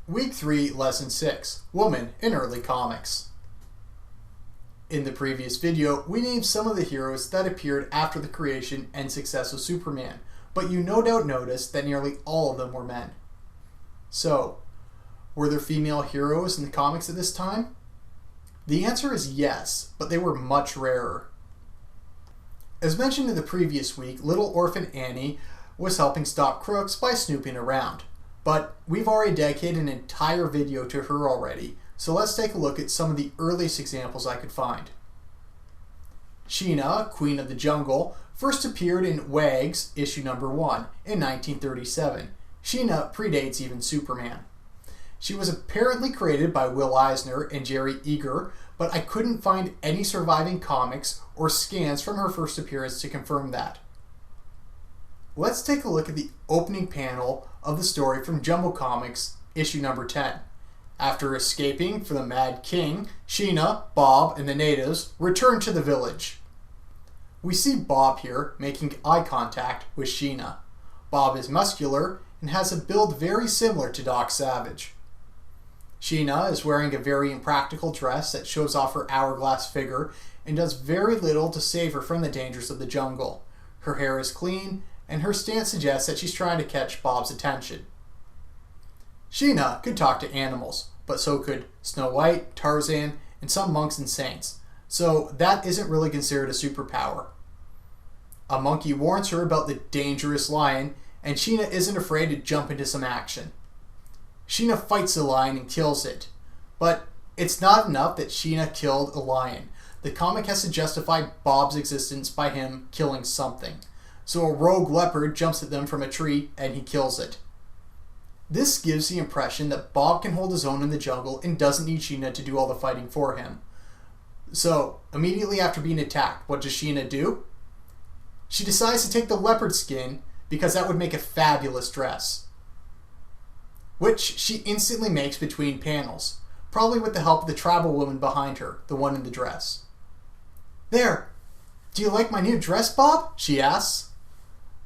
Week 3, Lesson 6, Woman in Early Comics. In the previous video, we named some of the heroes that appeared after the creation and success of Superman, but you no doubt noticed that nearly all of them were men. So, were there female heroes in the comics at this time? The answer is yes, but they were much rarer. As mentioned in the previous week, little orphan Annie was helping stop crooks by snooping around. But we've already dedicated an entire video to her already, so let's take a look at some of the earliest examples I could find. Sheena, Queen of the Jungle, first appeared in Wags, issue number 1, in 1937. Sheena predates even Superman. She was apparently created by Will Eisner and Jerry Eager, but I couldn't find any surviving comics or scans from her first appearance to confirm that. Let's take a look at the opening panel of the story from Jumbo Comics, issue number 10. After escaping from the Mad King, Sheena, Bob, and the natives return to the village. We see Bob here making eye contact with Sheena. Bob is muscular and has a build very similar to Doc Savage. Sheena is wearing a very impractical dress that shows off her hourglass figure and does very little to save her from the dangers of the jungle. Her hair is clean, and her stance suggests that she's trying to catch Bob's attention. Sheena could talk to animals, but so could Snow White, Tarzan, and some monks and saints, so that isn't really considered a superpower. A monkey warns her about the dangerous lion, and Sheena isn't afraid to jump into some action. Sheena fights the lion and kills it, but it's not enough that Sheena killed a lion. The comic has to justify Bob's existence by him killing something. So a rogue leopard jumps at them from a tree and he kills it. This gives the impression that Bob can hold his own in the jungle and doesn't need Sheena to do all the fighting for him. So, immediately after being attacked, what does Sheena do? She decides to take the leopard skin because that would make a fabulous dress, which she instantly makes between panels, probably with the help of the tribal woman behind her, the one in the dress. "There! Do you like my new dress, Bob?" she asks.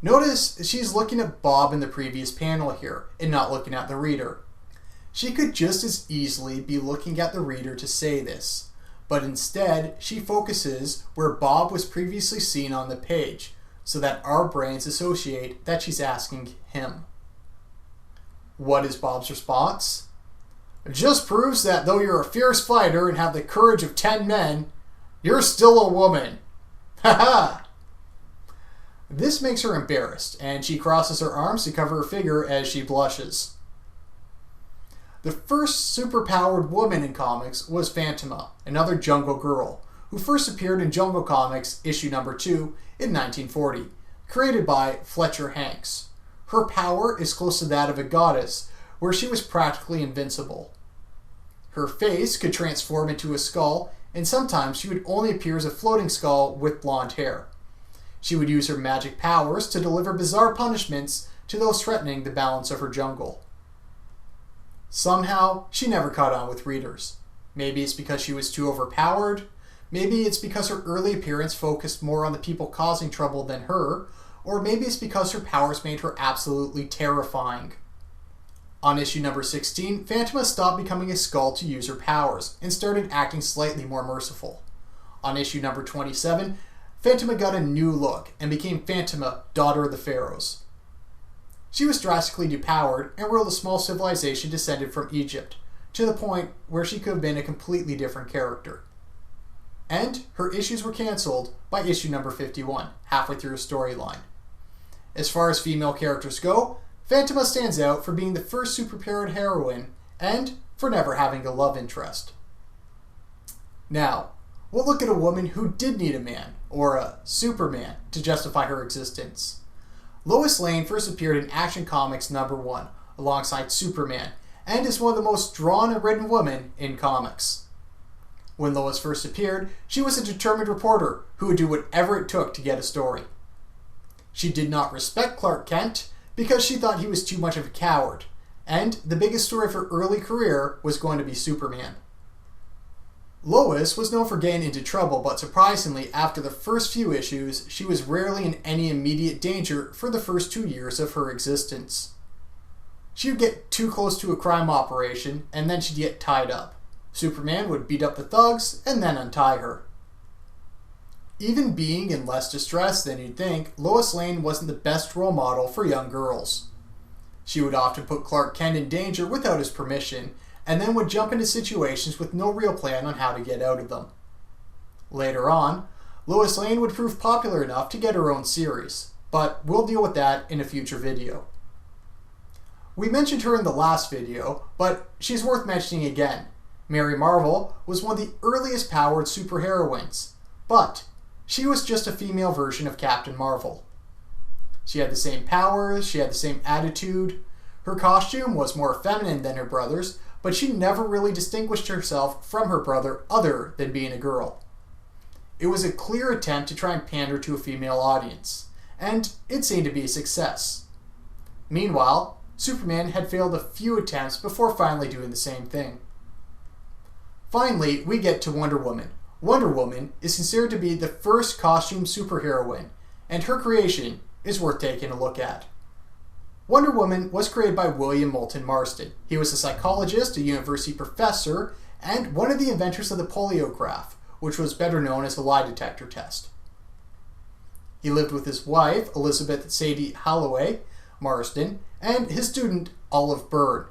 Notice she's looking at Bob in the previous panel here and not looking at the reader. She could just as easily be looking at the reader to say this, but instead she focuses where Bob was previously seen on the page so that our brains associate that she's asking him. What is Bob's response? "It just proves that though you're a fierce fighter and have the courage of 10 men, you're still a woman. Ha ha!" This makes her embarrassed, and she crosses her arms to cover her figure as she blushes. The first superpowered woman in comics was Phantoma, another jungle girl, who first appeared in Jungle Comics issue number 2 in 1940, created by Fletcher Hanks. Her power is close to that of a goddess, where she was practically invincible. Her face could transform into a skull, and sometimes she would only appear as a floating skull with blonde hair. She would use her magic powers to deliver bizarre punishments to those threatening the balance of her jungle. Somehow, she never caught on with readers. Maybe it's because she was too overpowered, maybe it's because her early appearance focused more on the people causing trouble than her, or maybe it's because her powers made her absolutely terrifying. On issue number 16, Phantoma stopped becoming a skull to use her powers, and started acting slightly more merciful. On issue number 27, Phantoma got a new look and became Phantoma, Daughter of the Pharaohs. She was drastically depowered and ruled a small civilization descended from Egypt, to the point where she could have been a completely different character. And her issues were cancelled by issue number 51, halfway through her storyline. As far as female characters go, Phantoma stands out for being the first superpowered heroine and for never having a love interest. Now, we'll look at a woman who did need a man, or a Superman, to justify her existence. Lois Lane first appeared in Action Comics number 1, alongside Superman, and is one of the most drawn and written women in comics. When Lois first appeared, she was a determined reporter who would do whatever it took to get a story. She did not respect Clark Kent because she thought he was too much of a coward, and the biggest story of her early career was going to be Superman. Lois was known for getting into trouble, but surprisingly, after the first few issues, she was rarely in any immediate danger for the first 2 years of her existence. She would get too close to a crime operation, and then she'd get tied up. Superman would beat up the thugs and then untie her. Even being in less distress than you'd think, Lois Lane wasn't the best role model for young girls. She would often put Clark Kent in danger without his permission, and then would jump into situations with no real plan on how to get out of them. Later on, Lois Lane would prove popular enough to get her own series, but we'll deal with that in a future video. We mentioned her in the last video, but she's worth mentioning again. Mary Marvel was one of the earliest powered superheroines, but she was just a female version of Captain Marvel. She had the same powers, she had the same attitude. Her costume was more feminine than her brother's, but she never really distinguished herself from her brother other than being a girl. It was a clear attempt to try and pander to a female audience, and it seemed to be a success. Meanwhile, Superman had failed a few attempts before finally doing the same thing. Finally, we get to Wonder Woman. Wonder Woman is considered to be the first costume superheroine, and her creation is worth taking a look at. Wonder Woman was created by William Moulton Marston. He was a psychologist, a university professor, and one of the inventors of the polygraph, which was better known as the lie detector test. He lived with his wife, Elizabeth Sadie Holloway Marston, and his student, Olive Byrne,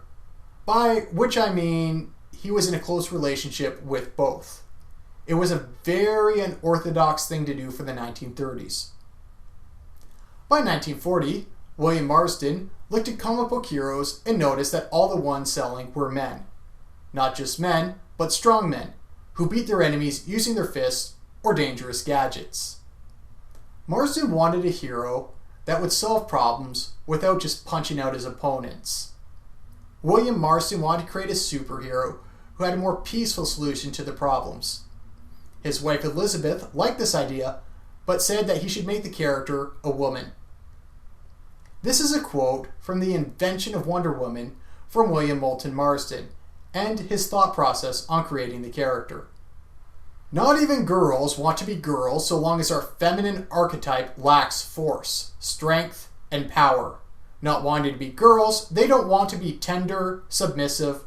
by which I mean he was in a close relationship with both. It was a very unorthodox thing to do for the 1930s. By 1940, William Marston looked at comic book heroes and noticed that all the ones selling were men. Not just men, but strong men, who beat their enemies using their fists or dangerous gadgets. Marston wanted a hero that would solve problems without just punching out his opponents. William Marston wanted to create a superhero who had a more peaceful solution to the problems. His wife Elizabeth liked this idea, but said that he should make the character a woman. This is a quote from The Invention of Wonder Woman from William Moulton Marston, and his thought process on creating the character. Not even girls want to be girls so long as our feminine archetype lacks force, strength, and power. Not wanting to be girls, they don't want to be tender, submissive,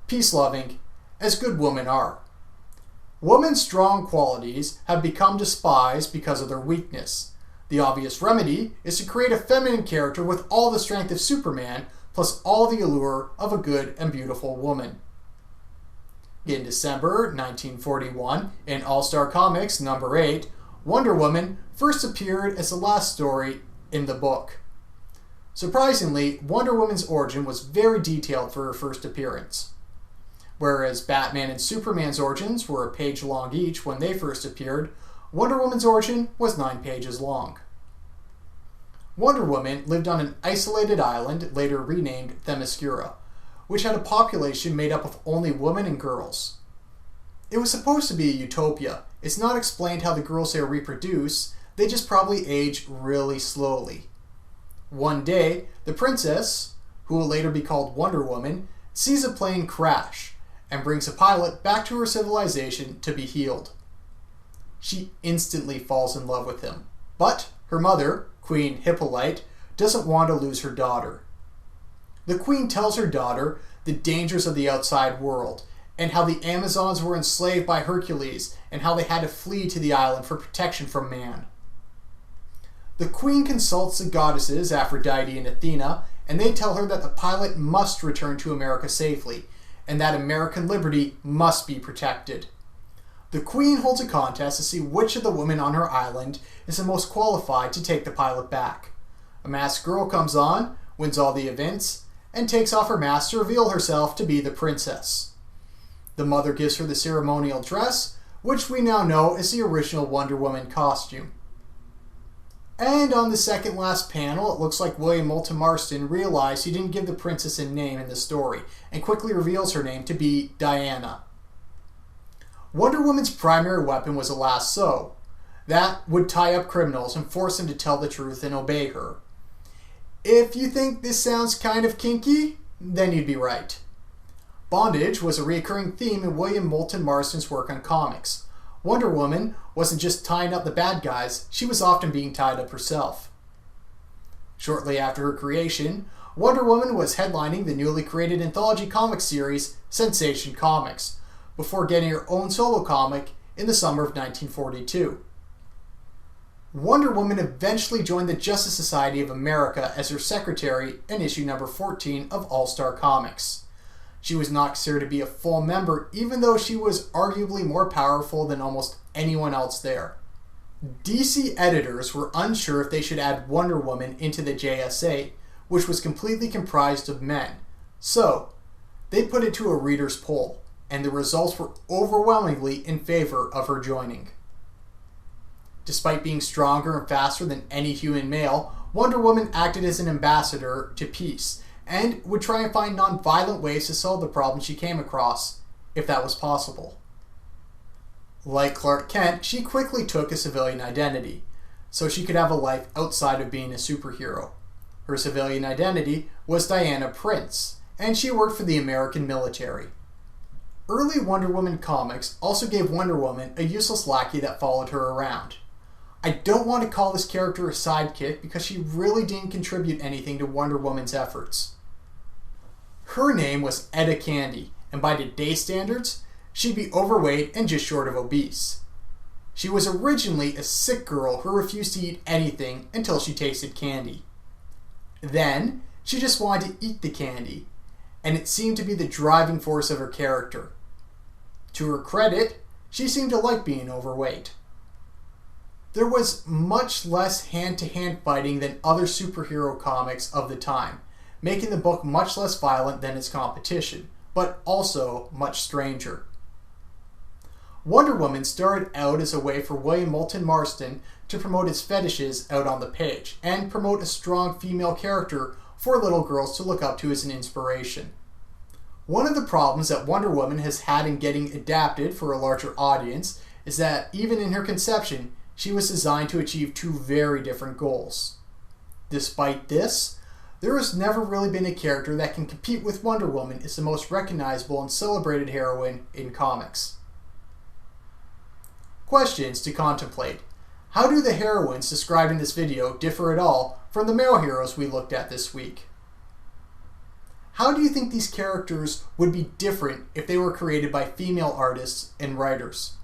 peace-loving, as good women are. Women's strong qualities have become despised because of their weakness. The obvious remedy is to create a feminine character with all the strength of Superman, plus all the allure of a good and beautiful woman. In December 1941, in All-Star Comics number 8, Wonder Woman first appeared as the last story in the book. Surprisingly, Wonder Woman's origin was very detailed for her first appearance. Whereas Batman and Superman's origins were a page long each when they first appeared, Wonder Woman's origin was 9 pages long. Wonder Woman lived on an isolated island, later renamed Themyscira, which had a population made up of only women and girls. It was supposed to be a utopia. It's not explained how the girls there reproduce, they just probably age really slowly. One day, the princess, who will later be called Wonder Woman, sees a plane crash and brings a pilot back to her civilization to be healed. She instantly falls in love with him, but her mother, Queen Hippolyte, doesn't want to lose her daughter. The queen tells her daughter the dangers of the outside world, and how the Amazons were enslaved by Hercules, and how they had to flee to the island for protection from man. The queen consults the goddesses Aphrodite and Athena, and they tell her that the pilot must return to America safely, and that American liberty must be protected. The queen holds a contest to see which of the women on her island is the most qualified to take the pilot back. A masked girl comes on, wins all the events, and takes off her mask to reveal herself to be the princess. The mother gives her the ceremonial dress, which we now know is the original Wonder Woman costume. And on the second last panel, it looks like William Moulton Marston realized he didn't give the princess a name in the story, and quickly reveals her name to be Diana. Wonder Woman's primary weapon was a lasso. That would tie up criminals and force them to tell the truth and obey her. If you think this sounds kind of kinky, then you'd be right. Bondage was a recurring theme in William Moulton Marston's work on comics. Wonder Woman wasn't just tying up the bad guys, she was often being tied up herself. Shortly after her creation, Wonder Woman was headlining the newly created anthology comic series Sensation Comics, before getting her own solo comic in the summer of 1942. Wonder Woman eventually joined the Justice Society of America as her secretary in issue number 14 of All-Star Comics. She was not considered to be a full member, even though she was arguably more powerful than almost anyone else there. DC editors were unsure if they should add Wonder Woman into the JSA, which was completely comprised of men. So, they put it to a reader's poll, and the results were overwhelmingly in favor of her joining. Despite being stronger and faster than any human male, Wonder Woman acted as an ambassador to peace, and would try and find non-violent ways to solve the problems she came across, if that was possible. Like Clark Kent, she quickly took a civilian identity, so she could have a life outside of being a superhero. Her civilian identity was Diana Prince, and she worked for the American military. Early Wonder Woman comics also gave Wonder Woman a useless lackey that followed her around. I don't want to call this character a sidekick because she really didn't contribute anything to Wonder Woman's efforts. Her name was Etta Candy, and by today's standards, she'd be overweight and just short of obese. She was originally a sick girl who refused to eat anything until she tasted candy. Then, she just wanted to eat the candy, and it seemed to be the driving force of her character. To her credit, she seemed to like being overweight. There was much less hand-to-hand fighting than other superhero comics of the time, making the book much less violent than its competition, but also much stranger. Wonder Woman started out as a way for William Moulton Marston to promote his fetishes out on the page, and promote a strong female character for little girls to look up to as an inspiration. One of the problems that Wonder Woman has had in getting adapted for a larger audience is that even in her conception, she was designed to achieve two very different goals. Despite this, there has never really been a character that can compete with Wonder Woman as the most recognizable and celebrated heroine in comics. Questions to contemplate. How do the heroines described in this video differ at all from the male heroes we looked at this week? How do you think these characters would be different if they were created by female artists and writers?